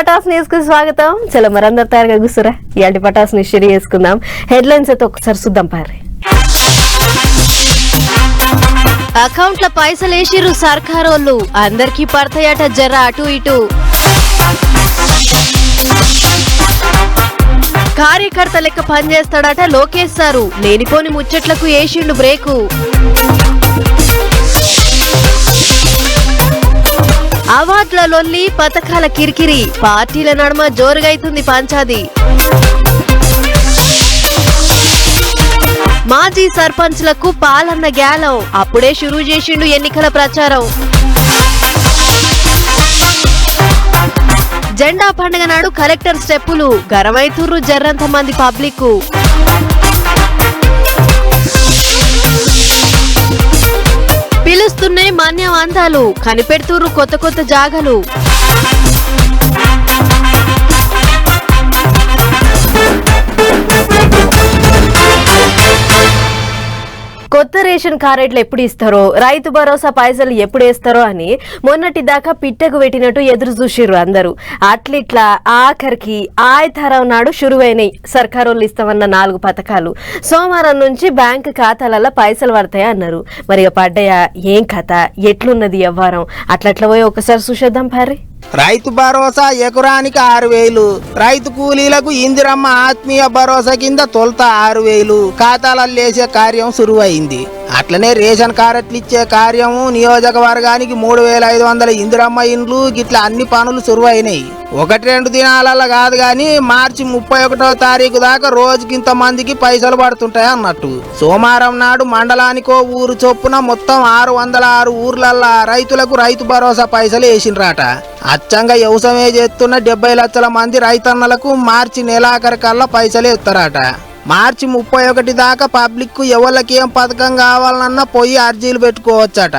Pataas news కు స్వాగతం. చలో మరందరు తయారుగా కూర్చురా. ఇయాల్టి పటాస్ న్యూస్ షేర్ చేసుకుందాం. హెడ్లైన్స్ అయితే ఒకసారి చూద్దాం పారి. అకౌంట్ల పైసలేసిరు సర్కారోళ్ళు, అందరికీ పడతాయట జర అటు ఇటు. కార్యకర్త లెక్క పనిచేస్తాడట లోకేష్ సారు, లేనిపోని ముచ్చట్లకు ఏషిండు బ్రేకు. అవార్డుల లొల్లి, పథకాల కిరికిరి, పార్టీల నడుమ జోరుగైతుంది పంచాది. మాజీ సర్పంచ్లకు పాలన్న గ్యాలం, అప్పుడే షురూ చేసిండు ఎన్నికల ప్రచారం. జెండా పండుగ నాడు కలెక్టర్ స్టెప్పులు, గరమైతుర్రు జర్రంత మంది పబ్లిక్. పిలుస్తున్నాయి మాన్యం అందాలు, కనిపెడుతుర్రు కొత్త కొత్త జాగలు. కొత్త రేషన్ కార్డులు ఎప్పుడు ఇస్తారో, రైతు భరోసా పైసలు ఎప్పుడు వేస్తారో అని మొన్నటి దాకా పిట్టకు పెట్టినట్టు ఎదురు చూసిర్రు అందరూ. అట్లిట్లా ఆఖరికి ఆయతరం నాడు షురువైనాయి సర్కారోళ్ళు ఇస్తామన్న 4 పథకాలు. సోమవారం నుంచి బ్యాంకు ఖాతాలలో పైసలు పడతాయి అన్నారు. మరి పడ్డాయా, ఏం కథ, ఎట్లున్నది వ్యవహారం, అట్లట్లా పోయి ఒకసారి చూసేద్దాం పారి. రైతు భరోసా ఎకరానికి 6,000, రైతు కూలీలకు ఇందిరమ్మ ఆత్మీయ భరోసా కింద తొలుత 6,000 ఖాతాలలో వేసే కార్యం సురువైంది. అట్లనే రేషన్ కార్డులు ఇచ్చే కార్యము, నియోజకవర్గానికి 3,500 ఇందిరమ్మ ఇండ్లు, గిట్ల అన్ని పనులు సురువైనాయి. 1-2 దినాలలో కాదు గాని మార్చి 31వ తారీఖు దాకా రోజుకింత మందికి పైసలు పడుతుంటాయి అన్నట్టు. సోమవారం నాడు మండలానికో ఊరు చొప్పున మొత్తం 606 ఊర్లల్లా రైతులకు రైతు భరోసా పైసలు వేసిండ్రాట. అచ్చంగా వ్యవసాయం చేస్తున్న 70 లక్షల మంది రైతన్నలకు మార్చి నెలాఖరు కల్లా పైసలు ఇస్తారట. మార్చి 31 దాకా పబ్లిక్ ఎవరికేం పథకం కావాలన్నా పోయి అర్జీలు పెట్టుకోవచ్చట.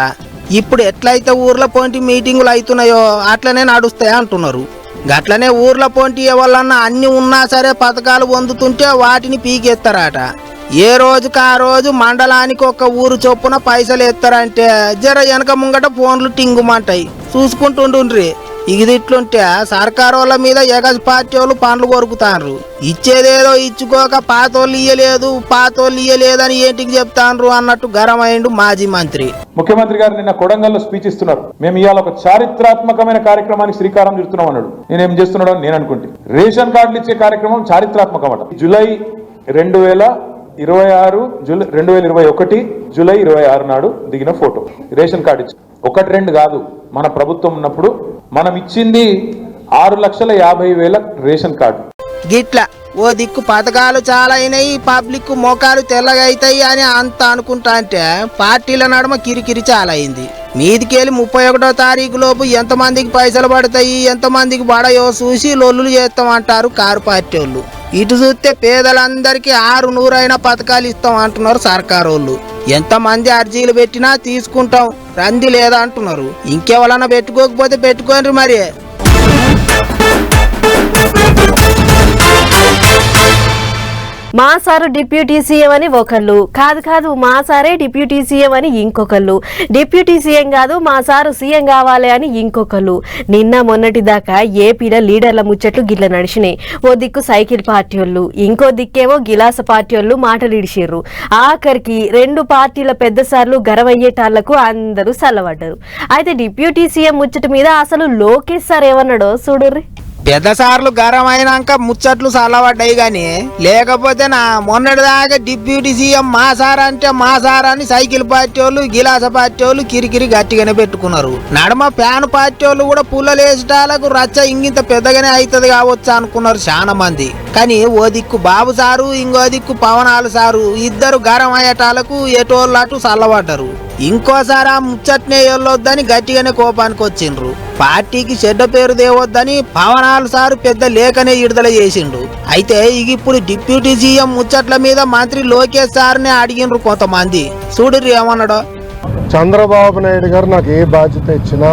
ఇప్పుడు ఎట్లయితే ఊర్ల పొంటి మీటింగులు అవుతున్నాయో అట్లనే నడుస్తాయి అంటున్నారు. గట్లనే ఊర్ల పొంటి ఎవరన్నా అన్ని ఉన్నా సరే పథకాలు పొందుతుంటే వాటిని పీకెత్తారట. ఏ రోజుకి ఆ రోజు మండలానికి ఒక ఊరు చొప్పున పైసలు ఎత్తారంటే జర వెనక ముంగట ఫోన్లు టింగుమంటాయి, చూసుకుంటుండ్రి. ఇది ఇట్లుంటే సర్కారు వాళ్ళ మీద ఎగస్ పార్టీ వాళ్ళు పనులు కొరుకుతాండ్రు. ఇచ్చేదేదో ఇచ్చుకోక పాతోళ్ళు ఇయ్యలేదని ఏంటికి చెప్తాండ్రు అన్నట్టు గరమైండు మాజీ మంత్రి. ముఖ్యమంత్రి గారు నిన్న కొడంగల్లో స్పీచ్ ఇస్తున్నారు. మేము ఇవాళ ఒక చారిత్రాత్మకమైన కార్యక్రమానికి శ్రీకారం చుడుతున్నాం అన్నాడు. నేనేం చేస్తున్నాడు అని నేను అనుకుంటే, రేషన్ కార్డులు ఇచ్చే కార్యక్రమం చారిత్రాత్మకం అట. జూలై 2021 జూలై 26 నాడు దిగిన ఫోటో. రేషన్ కార్డు ఇచ్చి 1-2 కాదు, మన ప్రభుత్వం ఉన్నప్పుడు మనం ఇచ్చింది 6,50,000 రేషన్ కార్డు. గిట్లా ఓ దిక్కు పథకాలు చాలా అయినాయి, పబ్లిక్ మోకాలు తెల్లగా అవుతాయి అని అంత అనుకుంటా అంటే పార్టీల నడుమ కిరికిరి చాలా అయింది. మీదికెళ్ళి 31వ తారీఖు లోపు ఎంతమందికి పైసలు పడతాయి, ఎంతమందికి పడయో చూసి లొల్లులు చేస్తామంటారు కారు పార్టీ వాళ్ళు. ఇటు చూస్తే పేదలందరికీ 600 పథకాలు ఇస్తాం అంటున్నారు సర్కారు వాళ్ళు. ఎంతమంది అర్జీలు పెట్టినా తీసుకుంటాం, రంది లేదా అంటున్నారు. ఇంకెవరన్నా పెట్టుకోకపోతే పెట్టుకోండి మరి. మా సారు డిప్యూటీ సీఎం అని ఒకళ్ళు, కాదు మా సారే డిప్యూటీ సీఎం అని ఇంకొకళ్ళు, డిప్యూటీ సీఎం కాదు మా సారు సీఎం కావాలి అని ఇంకొకళ్ళు. నిన్న మొన్నటి దాకా ఏపీలో లీడర్ల ముచ్చట్లు గిట్ల నడిచినాయి. ఓ దిక్కు సైకిల్ పార్టీ వాళ్ళు, ఇంకో దిక్కేమో గిలాస పార్టీ వాళ్ళు మాటలు ఇడిచిర్రు. ఆఖరికి 2 పార్టీల పెద్ద సార్లు గరవయ్యేటాళ్లకు అందరూ సల్లబడ్డారు. అయితే డిప్యూటీ సీఎం ముచ్చట మీద అసలు లోకేష్ సార్ ఏమన్నాడో చూడుర్రి. పెద్ద సార్లు గరం అయినాక ముచ్చట్లు చల్లబడ్డాయి గాని, లేకపోతే నా మొన్నటి దాకా డిప్యూటీ సీఎం మా సార్ అంటే మా సార్ అని సైకిల్ పార్టీ వాళ్ళు, గిలాస పార్టీ వాళ్ళు కిరికిరి గట్టిగానే పెట్టుకున్నారు. నడమ ఫ్యాన్ పార్టీ వాళ్ళు కూడా పుల్లలేసేటాలకు రచ్చ ఇంగింత పెద్దగానే అవుతుంది కావచ్చు అనుకున్నారు చాలా మంది. కానీ ఓ దిక్కు బాబు సారు, ఇంకో దిక్కు పవనాలు సారు ఇద్దరు గరం అయ్యేటాలకు ఎటోళ్ళు అటు చల్లబడ్డారు. ఇంకోసారి ఆ ముచ్చట్నే వెళ్ళొద్దని గట్టిగానే కోపానికి వచ్చిండ్రు. పార్టీకి చెడ్డ పేరు దేవద్దని పవనాలు సారు పెద్ద లేఖనే విడుదల చేసిండు. అయితే ఇప్పుడు డిప్యూటీ సీఎం ముచ్చట్ల మీద మంత్రి లోకేష్ సార్నే అడిగిండ్రు కొంతమంది. చూడుర్రి ఏమన్నాడో. చంద్రబాబు నాయుడు గారు నాకు ఏ బాధ్యత ఇచ్చినా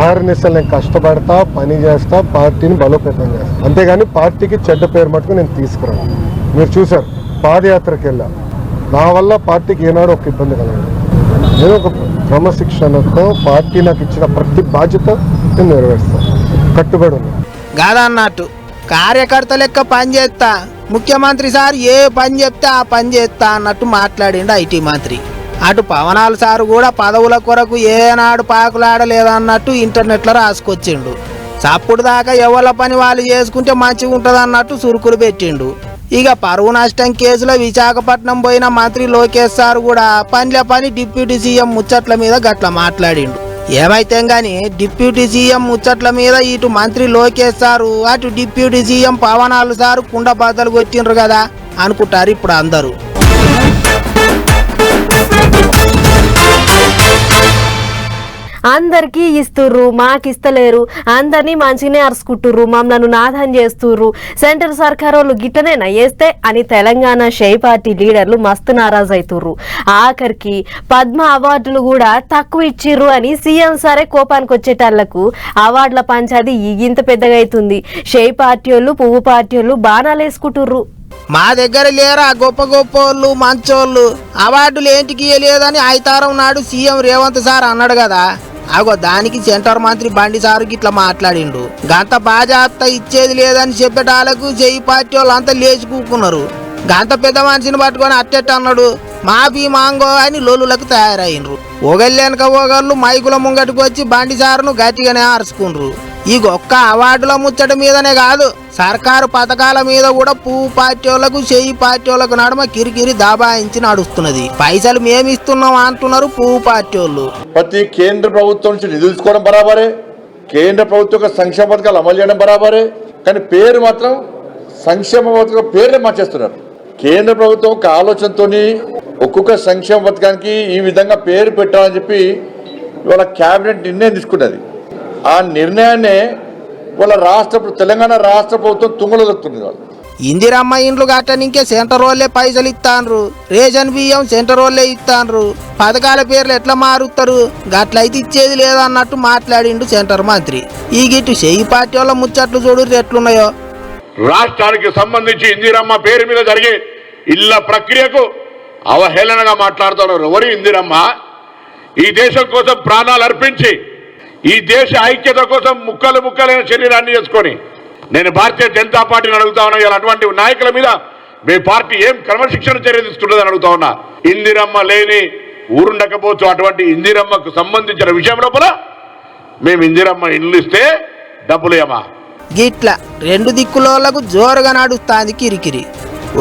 ఆర్ఎన్ఎస్ఎల్ నేను కష్టపడతా, పని చేస్తా, పార్టీని బలోపేతం చేస్తా, అంతేగాని పార్టీకి చెడ్డ పేరు మటుకు నేను తీసుకురాను. మీరు చూసారు, పాదయాత్రకి వెళ్ళా, నా వల్ల పార్టీకి ఏనాడు ఒక ఇబ్బంది కలగదు. నేను ఒక క్రమశిక్షణతో పార్టీ నాకు ఇచ్చిన ప్రతి బాధ్యత నేను నెరవేరుస్తాను, కట్టుబడి ఉన్నాను. కాదన్నట్టు కార్యకర్త లెక్క పని చేస్తా, ముఖ్యమంత్రి సార్ ఏ పని చెప్తే ఆ పని చేస్తా అన్నట్టు మాట్లాడిండు ఐటీ మంత్రి. అటు పవనాలు సారు కూడా పదవుల కొరకు ఏనాడు పాకులాడలేదన్నట్టు ఇంటర్నెట్లో రాసుకొచ్చిండు. చప్పుడు దాకా ఎవరి పని వాళ్ళు చేసుకుంటే మంచిగా ఉంటుంది అన్నట్టు సురుకులు పెట్టిండు. ఇక పరువు నష్టం కేసులో విశాఖపట్నం పోయిన మంత్రి లోకేష్ సార్ కూడా పనిల పని డిప్యూటీ సీఎం ముచ్చట్ల మీద గట్ల మాట్లాడిండు. ఏమైతే గాని డిప్యూటీ సీఎం ముచ్చట్ల మీద ఇటు మంత్రి లోకేష్ సారు అటు డిప్యూటీ సీఎం పవనాలు సారు కుండ బద్దలు కొట్టిండ్రు కదా అనుకుంటారు ఇప్పుడు అందరూ. అందరికీ ఇస్తుర్రు, మాకిస్తలేరు, అందరినీ మంచిగానే అరుచుకుంటుర్రు, మమ్మల్ని నాదం చేస్తుర్రు, సెంటర్ సర్కార్ వాళ్ళు గిట్టనే నయ్యేస్తే అని తెలంగాణ షై పార్టీ లీడర్లు మస్తు నారాజు అవుతుర్రు. ఆఖరికి పద్మ అవార్డులు కూడా తక్కువ ఇచ్చిర్రు అని సీఎం సరే కోపానికి వచ్చేటాళ్లకు అవార్డుల పంచాది ఇంత పెద్దగా అవుతుంది. షై పార్టీ వాళ్ళు పువ్వు పార్టీ వాళ్ళు బాణాలు వేసుకుంటుర్రు. మా దగ్గర లేరా గొప్ప గొప్పోళ్ళు మంచోళ్ళు, అవార్డులు ఏంటికి ఇయ్యలేదని ఐతారం నాడు సీఎం రేవంత్ సార్ అన్నాడు కదా. అగో దానికి సెంటర్ మంత్రి బండి సారు గిట్లా మాట్లాడిండు. గంత బాజాప్త ఇచ్చేది లేదని చెప్పేటాలకు జై పార్టీ వాళ్ళు అంతా లేచి కూకున్నారు. గంత పెద్ద మనిషిని పట్టుకొని అట్టెట్టు అన్నాడు మాఫీ మాంగో అని లోలులకు తయారైనరు. ఒగళ్ళెనక ఒగళ్ళు మైకుల ముంగటికి వచ్చి బండి సారును గట్టిగానే అరుచుకుండ్రు. ఈ ఒక్క అవార్డుల ముచ్చట మీదనే కాదు, సర్కారు పథకాల మీద కూడా పువ్వు పార్టీ వాళ్ళకు చెయ్యి పార్టీ వాళ్ళకు నడుమ కిరికిరి దాబాయించి నడుస్తున్నది. పైసలు మేమిస్తున్నాం అంటున్నారు పువ్వు పార్టీ వాళ్ళు. ప్రతి కేంద్ర ప్రభుత్వం నుంచి నిధులు తీసుకోవడం బరాబరే, కేంద్ర ప్రభుత్వ సంక్షేమ పథకాలు అమలు చేయడం బరాబరే, కానీ పేరు మాత్రం సంక్షేమ పథకం పేర్లే మార్చేస్తున్నారు. కేంద్ర ప్రభుత్వం ఒక ఆలోచనతో ఒక్కొక్క సంక్షేమ పథకానికి ఈ విధంగా పేరు పెట్టాలని చెప్పి ఇవాళ క్యాబినెట్ నిర్ణయం తీసుకున్నది. ఆ నిర్ణయాన్ని వాళ్ళ తెలంగాణ రాష్ట్ర ప్రభుత్వం తుంగలో దొరుకుతుంది. వాళ్ళు ఇందిరమ్మ ఇండ్లు కట్టనికే సెంటర్ వాళ్ళే పైసలు ఇస్తాన్రు, రేషన్ బియ్యం సెంటర్ వాళ్ళే ఇస్తాన్రు, పథకాల పేర్లు ఎట్లా మారుతారు, గట్లయితే ఇచ్చేది లేదన్నట్టు మాట్లాడిండు సెంటర్ మంత్రి. ఈ గిట్టు చెయ్యి పార్టీ వాళ్ళ ముచ్చట్లు చూడు ఎట్లున్నాయో. రాష్ట్రానికి సంబంధించి ఇందిరమ్మ పేరు మీద జరిగే ఇళ్ల ప్రక్రియకు అవహేళనగా మాట్లాడుతున్నారు. ఎవరు ఇందిరమ్మ? ఈ దేశం కోసం ప్రాణాలు అర్పించి ఈ దేశ ఐక్యత కోసం ముక్కలు ముక్కలైన శరీరాన్ని చేసుకొని నేను భారతీయ జనతా పార్టీని అడుగుతా ఉన్నా, ఇలా అటువంటి నాయకుల మీద మీ పార్టీ ఏం క్రమశిక్షణ చర్య తీసుకుంటుందని అడుగుతా ఉన్నా. ఇందిరమ్మ లేని ఊరుండకపోవచ్చు. అటువంటి ఇందిరమ్మకు సంబంధించిన విషయం లోపల మేము ఇందిరమ్మ ఇల్లు ఇస్తే డబ్బులు ఏమా గిట్ల రెండు దిక్కులోళ్లకు జోరుగా నడుస్తాంది కిరికిరి.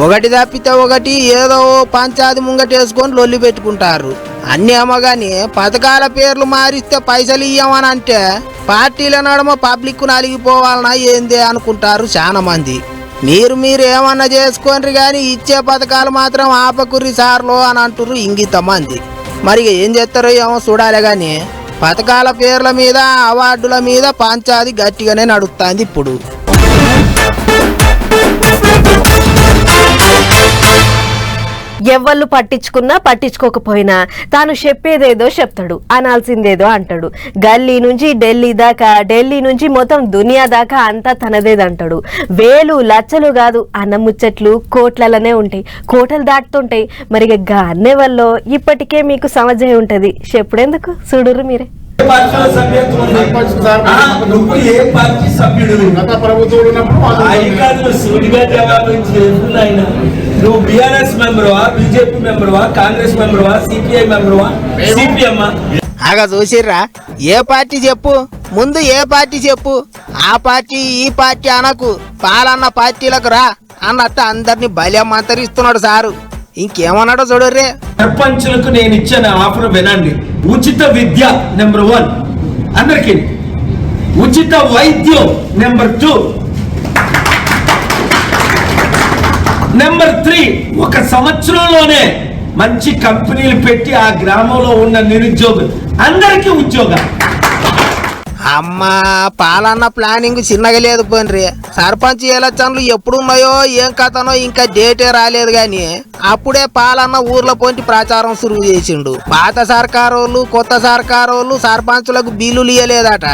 ఒకటి తప్పితే ఒకటి ఏదో పంచాది ముంగటేసుకొని లొల్లి పెట్టుకుంటారు. అన్ని అమ్మగాని పథకాల పేర్లు మారిస్తే పైసలు ఇయ్యమని అంటే పార్టీల నడమ పబ్లిక్ నలిగిపోవాలన్నా ఏందే అనుకుంటారు చాలా మంది. మీరు ఏమన్నా చేసుకోండి కానీ ఇచ్చే పథకాలు మాత్రం ఆపకుర్రి సార్లో అని అంటుర్రు ఇంగిత మంది. మరి ఏం చేస్తారో ఏమో చూడాలి కానీ పథకాల పేర్ల మీద అవార్డుల మీద పంచాది గట్టిగానే నడుస్తుంది ఇప్పుడు. ఎవ్వళ్ళు పట్టించుకున్నా పట్టించుకోకపోయినా తాను చెప్పేదేదో చెప్తాడు, అనాల్సిందేదో అంటాడు. గల్లీ నుంచి ఢిల్లీ దాకా, ఢిల్లీ నుంచి మొత్తం దునియా దాకా అంతా తనదేదంటాడు. వేలు లచ్చలు కాదు అన్న ముచ్చట్లు కోట్లలోనే ఉంటాయి, కోటలు దాటుతుంటాయి. మరి అన్నే వల్ల ఇప్పటికే మీకు సమజై ఉంటది. చెప్పుడెందుకు చూడుర్రు మీరే. నువ్వు ఏ పార్టీ సభ్యుడు? సూటిగా జవాబు ఆయన. నువ్వు బిఆర్ఎస్ మెంబర్వా, బీజేపీ మెంబర్వా, కాంగ్రెస్ మెంబర్వా, సిపిఐ మెంబర్వా, సిపిఎం? ఆగా చూసిర్రా, ఏ పార్టీ చెప్పు, ముందు ఏ పార్టీ చెప్పు. ఆ పార్టీ ఈ పార్టీ అనకు, పాలన్న పార్టీలకు రా అన్నట్టు అందరినీ బలే మంతరిస్తున్నాడు సారు. ఇంకేమన్నాడో చూడర్రే. సర్పంచులకు నేను ఇచ్చిన ఆఫర్ వినండి. ఉచిత విద్య నెంబర్ 1 అందరికి, ఉచిత వైద్యం నెంబర్ 2, నెంబర్ 3 ఒక సంవత్సరంలోనే మంచి కంపెనీలు పెట్టి ఆ గ్రామంలో ఉన్న నిరుద్యోగులు అందరికీ ఉద్యోగం. అమ్మా పాలన్న ప్లానింగ్ చిన్నగా లేదు పోన్రి. సర్పంచ్ ఎలక్షన్లు ఎప్పుడున్నాయో ఏం కథనో ఇంకా డేటే రాలేదు గాని అప్పుడే పాలన్న ఊర్లో పొంటి ప్రచారం సురువు చేసిండు. పాత సర్కారోళ్ళు కొత్త సర్కారోళ్ళు సర్పంచులకు బిల్లులు ఇయ్యలేదట.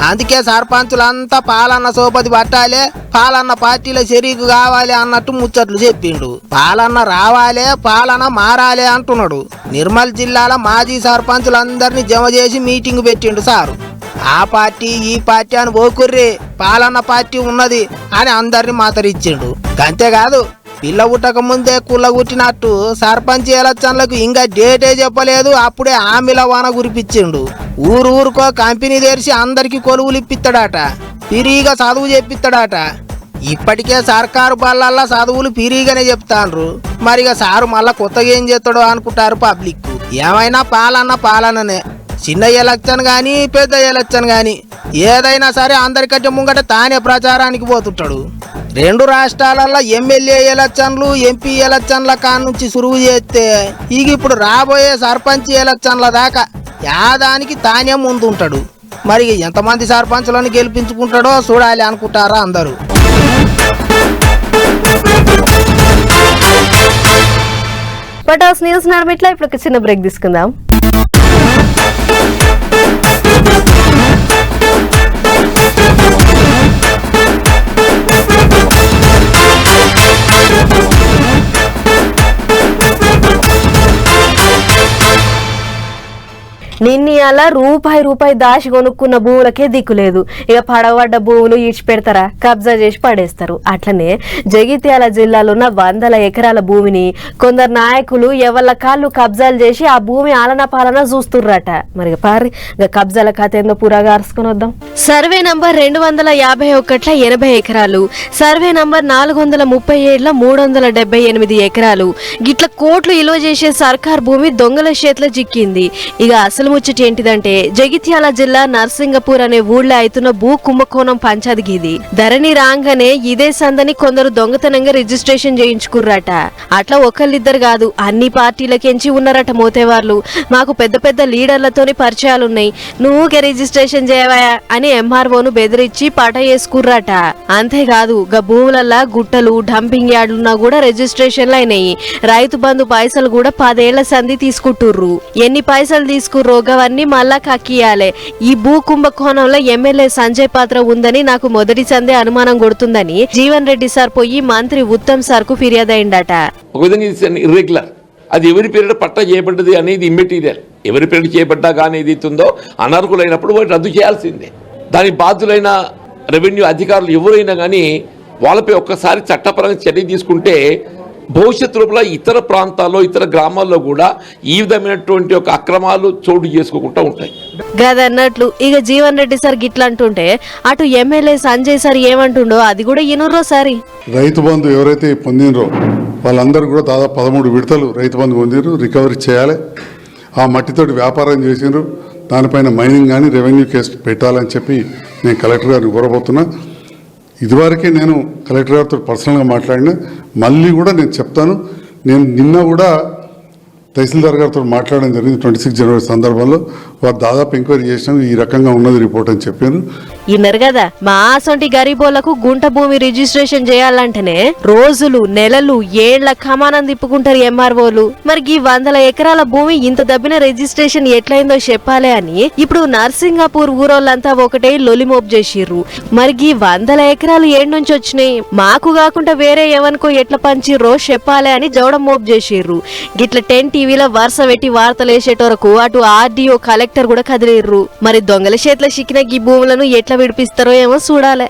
అందుకే సర్పంచులంతా పాలన్న సోపతి పట్టాలే, పాలన్న పార్టీలో షరీకు కావాలి అన్నట్టు ముచ్చట్లు చెప్పిండు. పాలన్న రావాలే, పాలన మారాలే అంటున్నాడు. నిర్మల్ జిల్లాలో మాజీ సర్పంచులందరినీ జమ చేసి మీటింగ్ పెట్టిండు సారు. ఆ పార్టీ ఈ పార్టీ అని పోకుర్రి, పాలన్న పార్టీ ఉన్నది అని అందరిని మాతరిచ్చిండు. అంతేకాదు పిల్ల పుట్టక ముందే కుల్లగుట్టినట్టు సర్పంచ్ ఎలక్షన్లకు ఇంకా డేటే చెప్పలేదు, అప్పుడే హామీల వాన కురిపించిండు. ఊరుకో కంపెనీ తెరిచి అందరికి కొలువులు ఇప్పిస్తాడట, పిరిగా చదువు చెప్పిస్తాడట. ఇప్పటికే సర్కారు బళ్ళల్లో చదువులు పిరిగానే చెప్తాండ్రు. మరిగా సారు మళ్ళా కొత్తగా ఏం చేస్తాడో అనుకుంటారు పబ్లిక్. ఏమైనా పాలననే, చిన్న ఎలక్షన్ గాని పెద్ద ఎలక్షన్ గాని ఏదైనా సరే అందరికంటే ముంగట తానే ప్రచారానికి పోతుంటాడు. 2 రాష్ట్రాలలో ఎమ్మెల్యే ఎలక్షన్లు ఎంపీ ఎలక్షన్ల కానుంచి సురువు చేస్తే ఇక ఇప్పుడు రాబోయే సర్పంచ్ ఎలక్షన్ల దాకా యాదానికి తానే ముందుంటాడు. మరి ఎంతమంది సర్పంచులను గెలిపించుకుంటాడో చూడాలి అనుకుంటారా అందరూ. పటాస్ న్యూస్ నడమిట్లా ఇప్పుడు ఒక చిన్న బ్రేక్ తీసుకుందాం. నిన్నయాల రూపాయి దాచి కొనుక్కున్న భూములకే దిక్కులేదు. ఇక పడవడ్డ భూములు ఈడ్చిపెడతారా, కబ్జా చేసి పడేస్తారు. అట్లనే జగిత్యాల జిల్లాలో ఉన్న 100 ఎకరాల భూమిని కొందరు నాయకులు ఎవళ్ళ కాళ్ళు కబ్జాలు చేసి ఆ భూమి ఆలన పాలన చూస్తుర్రట. మరి పారి కబ్జాల కథ ఏందో పురాగా అరుసుకొని వద్దాం. సర్వే నంబర్ 251 80 ఎకరాలు, సర్వే నంబర్ 437 378 ఎకరాలు గిట్ల కోట్లు ఇలువ చేసే సర్కార్ భూమి దొంగల చేతిలో చిక్కింది. ఇక అసలు ముచ్చట ఏంటిదంటే జగిత్యాల జిల్లా నర్సింగపూర్ అనే ఊళ్ళో అవుతున్న భూ కుంభకోణం పంచాదిగిది. ధరణి రాగానే ఇదే సందని కొందరు దొంగతనంగా రిజిస్ట్రేషన్ చేయించుకుర్రట. అట్లా ఒకళ్ళిద్దరు కాదు, అన్ని పార్టీలకెంచి ఉన్నారట మోతేవార్లు. మాకు పెద్ద పెద్ద లీడర్లతోని పరిచయాలున్నాయి, నువ్వుకే రిజిస్ట్రేషన్ చేయవా అని ఎంఆర్ఓను బెదిరించి పట చేసుకుర్రట. అంతేకాదు గా భూములల్లా గుట్టలు డంపింగ్ యార్డులున్నా కూడా రిజిస్ట్రేషన్లు అయినాయి. రైతు బంధు పైసలు కూడా 10 ఏళ్ల సంధి తీసుకుంటుర్రు. ఎన్ని పైసలు తీసుకుర్రో గవన్నీ మళ్ళా కక్కియాలే. ఈ భూ కుంభకోణంలో ఎమ్మెల్యే సంజయ్ పాత్ర ఉందని నాకు మొదటి సందే అనుమానం కొడుతుందని జీవన్ రెడ్డి సార్ పోయి మంత్రి ఉత్తమ్ సార్ కు ఫిర్యాదు అయిందట. ఒక విధంగా ఇది ఇర్రెగ్యులర్, అది ఎవరి పేరిట పట్టా చేయబడ్డది అనేది ఇమ్మెటీరియల్. ఎవరి పేరిట చేయబడ్డా కానీ ఏదైతుందో అనర్హులైనప్పుడు వాటి రద్దు చేయాల్సిందే. దానికి బాధ్యులైన రెవెన్యూ అధికారులు ఎవరైనా కానీ వాళ్ళపై ఒక్కసారి చట్టపరంగా చర్య తీసుకుంటే భవిష్యత్తు లోపల ఇతర ప్రాంతాల్లో ఇతర గ్రామాల్లో కూడా ఈ విధమైనటువంటి ఒక అక్రమాలు చోటు చేసుకోకుండా ఉంటాయి. గదన్నట్లు ఇక జీవన్ రెడ్డి సార్ గిట్లా అంటుంటే అటు ఎమ్మెల్యే సంజయ్ సార్ ఏమంటుండో అది కూడా ఇనుర్రో సారి. రైతు బంధు ఎవరైతే పొందినరో వాళ్ళందరూ కూడా దాదాపు 13 విడతలు రైతు బంధు పొందిరు. రికవరీ చేయాలి. ఆ మట్టితోటి వ్యాపారం చేసినారు. దానిపైన మైనింగ్ కానీ రెవెన్యూ కేసు పెట్టాలని చెప్పి నేను కలెక్టర్ గారిని కోరబోతున్నా. ఇదివరకే నేను కలెక్టర్ గారితో పర్సనల్గా మాట్లాడినా, మళ్ళీ కూడా నేను చెప్తాను. నేను నిన్న కూడా తహసీల్దార్ గారితో మాట్లాడడం జరిగింది 26 జనవరి సందర్భంలో. వారు దాదాపు ఎంక్వైరీ చేసినాం, ఈ రకంగా ఉన్నది రిపోర్ట్ అని చెప్పాను. ఇన్నారు కదా, మా అసొంటి గరీబోళ్లకు గుంట భూమి రిజిస్ట్రేషన్ చేయాలంటేనే రోజులు నెలలు ఏళ్ల కమానం తిప్పుకుంటారు ఎంఆర్ఓలు. మరి ఈ 100 ఎకరాల భూమి ఇంత దబ్బిన రిజిస్ట్రేషన్ ఎట్లయిందో చెప్పాలి అని ఇప్పుడు నర్సింగపూర్ ఊరోళ్ళంతా ఒకటే లొలిమోప్ చేసిర్రు. మరి ఈ 100 ఎకరాలు ఏడు నుంచి వచ్చినాయి, మాకు కాకుండా వేరే ఎవరికో ఎట్లా పంచిర్రో చెప్పాలి అని జవడం మోప్ చేసిర్రు. గిట్ల 10 టీవీలో వరుస పెట్టి వార్తలు వేసేటోరకు అటు ఆర్డీఓ కలెక్టర్ కూడా కదిలిర్రు. మరి దొంగల చేతిలో చిక్కిన ఈ భూములను ఎట్లా విడిపిస్తారో ఏమో చూడాలి.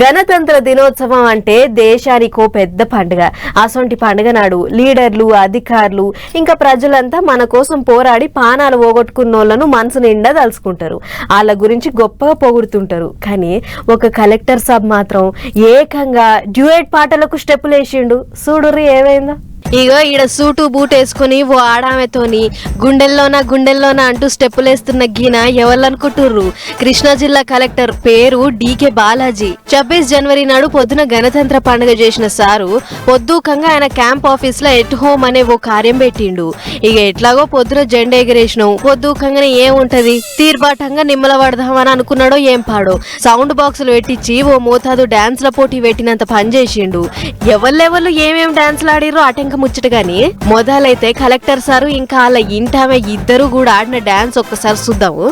గణతంత్ర దినోత్సవం అంటే దేశానికో పెద్ద పండుగ. అసొంటి పండుగ నాడు లీడర్లు, అధికారులు ఇంకా ప్రజలంతా మన కోసం పోరాడి పానాలు పోగొట్టుకున్నోళ్లను మనసు నిండా తలుసుకుంటారు. వాళ్ళ గురించి గొప్పగా పొగుడుతుంటారు. కానీ ఒక కలెక్టర్ సాబ్ మాత్రం ఏకంగా డ్యూయట్ పాటలకు స్టెప్పులు వేసిండు. చూడుర్రి ఏమైందో. ఇగో ఈడ సూటు బూట్ వేసుకుని ఓ ఆడామెతోని గుండెల్లోనా అంటూ స్టెప్పులేస్తున్న గీన ఎవరనుకుంటుర్రు? కృష్ణా జిల్లా కలెక్టర్ పేరు డీకే బాలాజీ. 26 జనవరి నాడు పొద్దున గణతంత్ర పండుగ చేసిన సారు పొద్దుకంగా ఆయన క్యాంప్ ఆఫీస్ లో ఎట్ హోమ్ అనే ఓ కార్యం పెట్టిండు. ఇక ఎట్లాగో పొద్దున జెండా ఎగరేసినాం, పొద్దుకంగానే ఏముంటది తీర్బాటంగా నిమ్మల పడదామని అనుకున్నాడో ఏం పాడో సౌండ్ బాక్సులు పెట్టించి ఓ మోతాదు డాన్స్ల పోటీ పెట్టినంత పని చేసిండు. ఎవరు ఏమేం డాన్స్లు ఆడిరో అటెంక ముచ్చట గాని మొదలైతే కలెక్టర్ సారు ఇంకా అలా ఇంటామే ఇద్దరు కూడా ఆడిన డాన్స్ ఒక్కసారి చూద్దాము.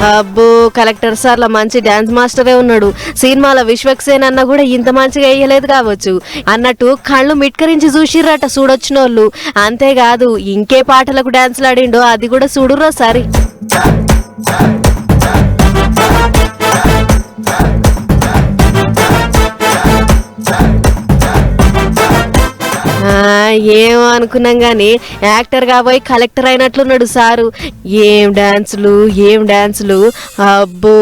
అబ్బో కలెక్టర్ సార్ల మంచి డాన్స్ మాస్టరే ఉన్నాడు. సినిమాల విశ్వక్సేన్ అన్న కూడా ఇంత మంచిగా వేయలేదు కావచ్చు అన్నట్టు కళ్ళు మిట్కరించి చూసిర్రట చూడొచ్చినోళ్ళు. అంతేకాదు ఇంకే పాటలకు డాన్స్లు ఆడిండో అది కూడా చూడుర్రో సరి. ఏమో అనుకున్నాం గాని యాక్టర్ కాబోయి కలెక్టర్ అయినట్లున్నాడు సారు. ఏం డాన్సులు అబ్బో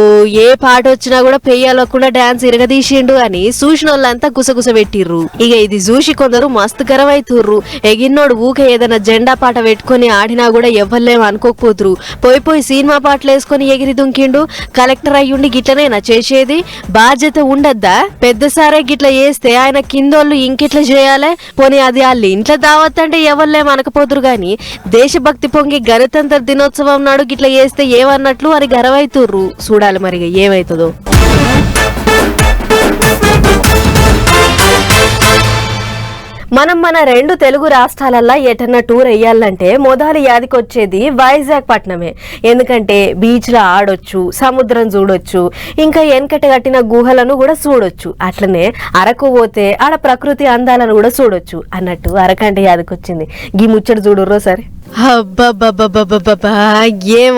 ఏ పాట వచ్చినా కూడా పెయ్యాలకుండా డాన్స్ ఇరగదీసిండు అని చూసిన వాళ్ళంతా గుసగుస పెట్టిర్రు. ఇక ఇది చూసి కొందరు మస్తు గరవైతుర్రు. ఎగిన్నోడు ఊకే ఏదైనా జెండా పాట పెట్టుకుని ఆడినా కూడా ఎవ్వలేం అనుకోకపోతురు. పోయి సినిమా పాటలు వేసుకొని ఎగిరి దుంకిండు. కలెక్టర్ అయ్యుండి గిట్లనేనా చేసేది? బాధ్యత ఉండద్దా? పెద్ద సారే గిట్ల చేస్తే ఆయన కిందోళ్ళు ఇంకెట్లా చేయాలి? పోనీ అది వాళ్ళు ఇంట్లో దావత్ అంటే ఎవరులే మనకపోతురు గాని దేశభక్తి పొంగి గణతంత్ర దినోత్సవం నాడు గిట్లా చేస్తే ఏమన్నట్లు అని గర్వైతుర్రు. చూడాలి మరి ఏమైతుందో. మన రెండు తెలుగు రాష్ట్రాలల్లో ఎటన్నా టూర్ వేయాలంటే మొదలు యాదికొచ్చేది వైజాగ్ పట్నమే. ఎందుకంటే బీచ్లో ఆడొచ్చు, సముద్రం చూడొచ్చు, ఇంకా వెనకట కట్టిన గుహలను కూడా చూడొచ్చు. అట్లనే అరకు పోతే ఆడ ప్రకృతి అందాలను కూడా చూడొచ్చు అన్నట్టు అరకంటే యాదికొచ్చింది. గీ ముచ్చట చూడుర్రో సరే. అబ్బబ్బబ్బబ్బబ్బబ్బా ఏం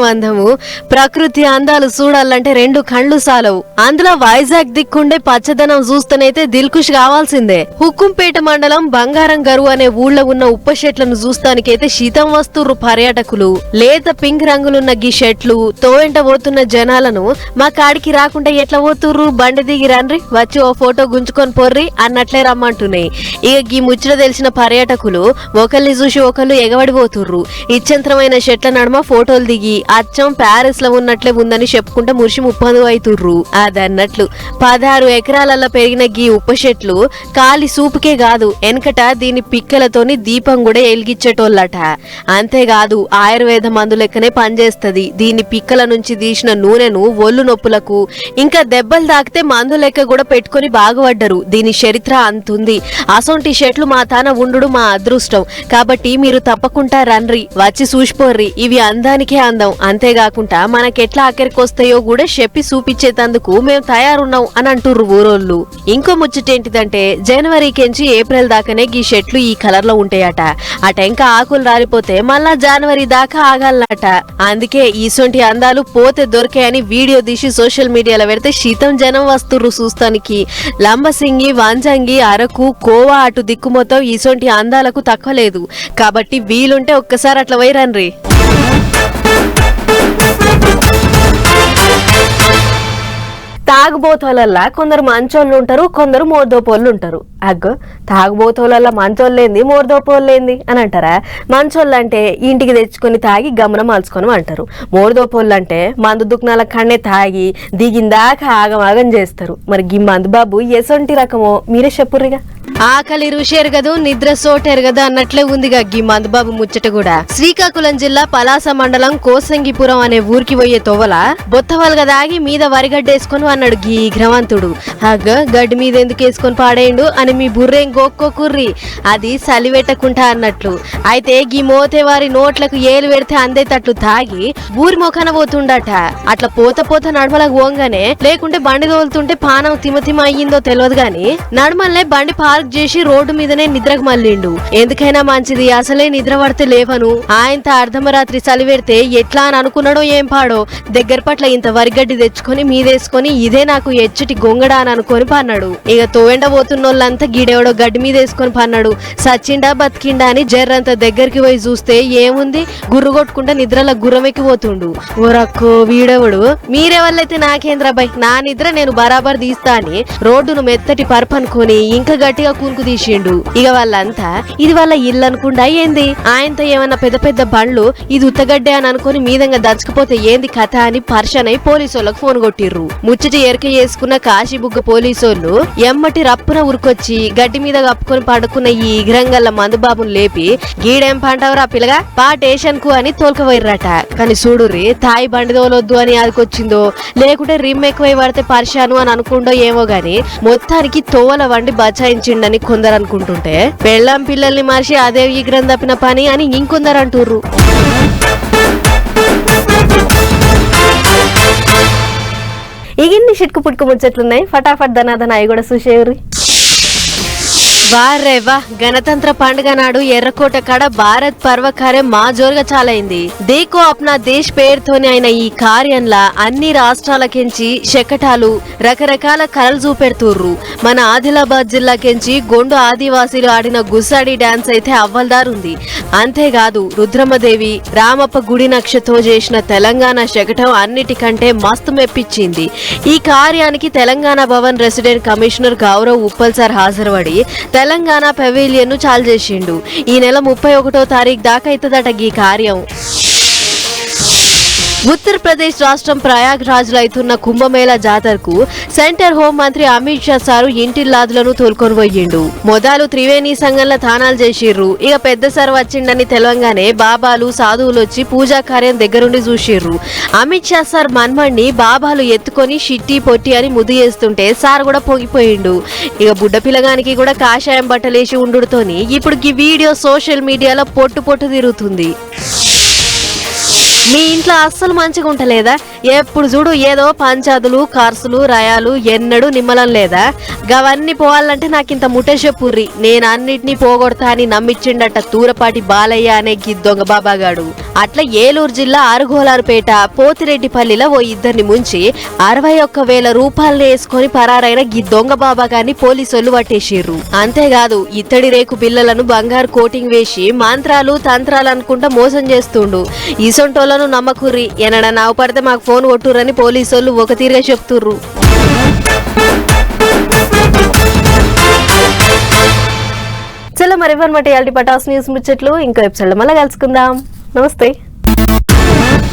అందము. ప్రకృతి అందాలు చూడాలంటే రెండు కళ్ళు సాలవు. అందులో వైజాగ్ దిక్కుండే పచ్చదనం చూస్తేనైతే దిల్కుష్ కావాల్సిందే. హుక్కుంపేట మండలం బంగారం గరువు అనే ఊళ్ళో ఉన్న ఉప్ప చెట్లను చూస్తానికైతే శీతం వస్తుర్రు పర్యాటకులు. లేత పింక్ రంగులున్న గీ చెట్లు తోవెంట పోతున్న జనాలను మా కాడికి రాకుండా ఎట్లా పోతుర్రు? బండి దిగి రండ్రి, వచ్చి ఓ ఫోటో గుంజుకొని పోర్రి అన్నట్లే రమ్మంటున్నాయి. ఇక గీ ముచ్చట తెలిసిన పర్యాటకులు ఒకరిని చూసి ఎగబడిపోతుర్రు. ఇచ్చంత్రమైన చెట్ల నడుమ ఫోటోలు దిగి అచ్చం ప్యారిస్ లో ఉన్నట్లే ఉందని చెప్పుకుంటే మురిసి ముప్పందు అవుతుర్రు. అదన్నట్లు 16 ఎకరాలలో పెరిగిన గీ ఉప్ప చెట్లు కాలి సూపుకే కాదు వెనకట దీని పిక్కలతోని దీపం కూడా ఎలిగిచ్చేటోళ్ళట. అంతేకాదు ఆయుర్వేద మందు లెక్కనే పనిచేస్తది. దీని పిక్కల నుంచి తీసిన నూనెను ఒళ్ళు నొప్పులకు ఇంకా దెబ్బలు తాకితే మందు లెక్క కూడా పెట్టుకుని బాగుపడ్డరు. దీని చరిత్ర అంతుంది. అసొంటి చెట్లు మా తాన ఉండు మా అదృష్టం. కాబట్టి మీరు తప్పకుండా రండ్రి, వచ్చి చూసిపోర్రి. ఇవి అందానికే అందం. అంతేకాకుండా మనకెట్లా ఆఖరికొస్తాయో కూడా చెప్పి చూపించేందుకు మేము తయారున్నాం అని అంటుర్రు ఊరోళ్ళు. ఇంకో ముచ్చటేంటిదంటే జనవరికెంచి ఏప్రిల్ దాకానే ఈ చెట్లు ఈ కలర్ లో ఉంటాయట. అటెంక ఆకులు రాలిపోతే మళ్ళా జనవరి దాకా ఆగాలట. అందుకే ఈసొంటి అందాలు పోతే దొరికాయని వీడియో తీసి సోషల్ మీడియాలో పెడితే శీతం జనం వస్తుర్రు చూస్తానికి. లంబసింగి, వంజంగి, అరకు, కోవా అటు దిక్కు మొత్తం ఈసొంటి అందాలకు తక్కువ లేదు. కాబట్టి వీలుంటే ఒక్కసారి అట్లా వైరన్రి. తాగుబోతోళ్ళల్లా కొందరు మంచోళ్ళు ఉంటారు, కొందరు మోర్దోపోళ్ళు ఉంటారు. అగ్గో తాగుబోతోళ్ళల్లా మంచోళ్ళేంది మోర్దోపోళ్ళేంది అని అంటారా? మంచోళ్ళు అంటే ఇంటికి తెచ్చుకొని తాగి గమనం మలుచుకొని అంటారు. మోర్దోపోళ్ళు అంటే మందు దుకాణాల కన్నే తాగి దిగిందాకా ఆగమాగం చేస్తారు. మరి గి మందు బాబు ఎసొంటి రకమో మీరే చెప్పుర్రిగా. ఆకలి రుచి ఎరగదు, నిద్ర సోట ఎరగదు అన్నట్లే ఉందిగా గీ మందుబాబు ముచ్చట కూడా. శ్రీకాకుళం జిల్లా పలాస మండలం కోసంగిపురం అనే ఊరికి పోయే తోవల బొత్తవల్గా దాగి మీద వరిగడ్డేసుకొని అన్నాడు గీ గ్రవంతుడు. అగ్గ గడ్డి మీద ఎందుకు వేసుకొని పాడేయండు అని మీ బుర్రేం గోక్కోకుర్రి, అది సలివెట్టకుంటా అన్నట్లు. అయితే గీ మోతే వారి నోట్లకు ఏలు పెడితే అందేటట్లు తాగి ఊరి మొఖాన పోతుండట. అట్లా పోత నడుమలకు పోగానే లేకుంటే బండి తోలుతుంటే పానం తిమతిమ అయ్యిందో తెలియదు గాని నడుమల్లే బండి పార్క్ చేసి రోడ్డు మీదనే నిద్రకు మళ్ళిండు. ఎందుకైనా మంచిది, అసలే నిద్ర పడితే లేవను. ఆయనత అర్ధమరాత్రి చలివెడితే ఎట్లా అని అనుకున్నాడో ఏం పాడో. దగ్గర పట్ల ఇంత వరిగడ్డి తెచ్చుకొని మీదేసుకొని ఇదే నాకు ఎచ్చటి గొంగడా అని అనుకొని పన్నాడు. ఇక తోవెండ పోతున్నోళ్ళంతా గిడేవడో గడ్డి మీద వేసుకొని పన్నాడు. సచ్చిండా బతికిండా అని జర్రంత దగ్గరికి పోయి చూస్తే ఏముంది, గుర్రు కొట్టుకుంటా నిద్రలో గుర్రమెక్కి పోతుండు. ఓరక్కో వీడెవడు, మీరెవళ్ళైతే నాకేంద్రాబాయ్, నా నిద్ర నేను బరాబర్ తీస్తా అని రోడ్డును మెత్తటి పరపనుకొని ఇంకా గట్టిగా కూనుకు తీసిండు. ఇక వాళ్ళంతా ఇది వాళ్ళ ఇల్లు అనుకుండా ఏంది, ఆయనతో ఏమన్నా పెద్ద పెద్ద బండ్లు ఇది ఉత్తగడ్డే అని అనుకుని మీదంగా దంచకపోతే ఏంది కథ అని పర్షనై పోలీసోళ్లకు ఫోన్ కొట్టిర్రు. ముచ్చటి ఎరక చేసుకున్న కాశీబుగ్గ పోలీసోళ్లు ఎమ్మటి రప్పున ఉరికొచ్చి గడ్డి మీద కప్పుకొని పడుకున్న ఈ ఇగ్రంగల్ల మందుబాబును లేపి గీడేం పంటవరా పిల్లగా పా టేషన్ కు అని తోలుకవైర్రట. కానీ చూడుర్రి, తాయి బండి తోలొద్దు అని అదికొచ్చిందో లేకుంటే రిమ్ ఎక్కువై పడితే పర్షాను అని అనుకుండో ఏమో గాని మొత్తానికి తోవల వండి బచాయించిండని కొందరు అనుకుంటుంటే పెళ్ళాం పిల్లల్ని మార్చి అదే ఈగ్రం తప్పిన పని అని ఇంకొందరు అంటుర్రు. ఇగిన్ని షిట్కు పుట్టుకు ముచ్చట్లున్నాయి. ఫటాఫట్ ధనాధన అవి కూడా చూసేవురి. వారే వా గణతంత్ర పండుగ నాడు ఎర్రకోట కాడ భారత్ పర్వ కార్యం మా జోరుగా చాలైంది. దేకో అప్నా దేశ్ పేరుతోనే అయిన ఈ కార్యంలా అన్ని రాష్ట్రాలకెంచి శకటాలు రకరకాల కళలు చూపెడుతుర్రు. మన ఆదిలాబాద్ జిల్లాకెంచి గొండు ఆదివాసీలు ఆడిన గుస్సాడి డాన్స్ అయితే అవ్వల్దారుంది. అంతేకాదు రుద్రమదేవి రామప్ప గుడి నక్షతో చేసిన తెలంగాణ శకటం అన్నిటికంటే మస్తు మెప్పించింది. ఈ కార్యానికి Telangana Bhavan resident commissioner Gaurav Uppal sir హాజరుపడి తెలంగాణ పెవిలియన్ ను చాలు చేసిండు. ఈ నెల 31వ తారీఖు దాకా అవుతుందట ఈ కార్యం. ఉత్తరప్రదేశ్ రాష్ట్రం ప్రయాగ్రాజ్ లో అవుతున్న కుంభమేళా జాతరకు సెంటర్ హోం మంత్రి అమిత్ షా సారు ఇంటిల్లాదులను తోలుకొని పోయిండు. మొదలు త్రివేణి సంఘంలో తానాలు చేసిర్రు. ఇక పెద్ద సార్ వచ్చిండని తెలంగానే బాబాలు సాధువులు వచ్చి పూజా కార్యం దగ్గరుండి చూసిర్రు. అమిత్ షా సార్ మన్మణ్ణి బాబాలు ఎత్తుకొని షిట్టి పొట్టి అని ముద్దు చేస్తుంటే సార్ కూడా పొంగిపోయిండు. ఇక బుడ్డ పిల్లగానికి కూడా కాషాయం బట్టలేసి ఉండుతోని ఇప్పుడు ఈ వీడియో సోషల్ మీడియాలో పొట్టు తిరుగుతుంది. మీ ఇంట్లో అస్సలు మంచిగా ఉంటలేదా? ఎప్పుడు చూడు ఏదో పంచాదులు ఖర్చులు రయాలు ఎన్నడూ నిమ్మలం లేదా? గవన్నీ పోవాలంటే నాకింత ముట్ట చెప్పుర్రి. నేను అన్నిటినీ పోగొడతా అని నమ్మిచ్చిండట తూరపాటి బాలయ్య అనే దొంగ బాబాగాడు. అట్లా ఏలూరు జిల్లా ఆరుగోలారుపేట పోతిరెడ్డిపల్లిలో ఓ ఇద్దరిని ముంచి 61,000 రూపాయలు వేసుకొని పరారైన ఈ దొంగ బాబాగాన్ని పోలీసులు పట్టేసిర్రు. అంతేకాదు ఇత్తడి రేకు బిల్లలను బంగారు కోటింగ్ వేసి మంత్రాలు తంత్రాలు అనుకుంటా మోసం చేస్తుండు. ఈసొంటోళ్ళను నమ్మకుర్రి. ఎనడన్నా అవపడితే మాకు ఫోన్ కొట్టుర్రని పోలీసులు ఒక తీరుగా చెప్తుర్రు. చలో మరి ఇవ్వనమాట ఇయాల్టి పటాస్ న్యూస్ ముచ్చట్లు ఇంకో ఎపిసోడ్ లో మళ్ళీ కలుసుకుందాం. నమస్తే.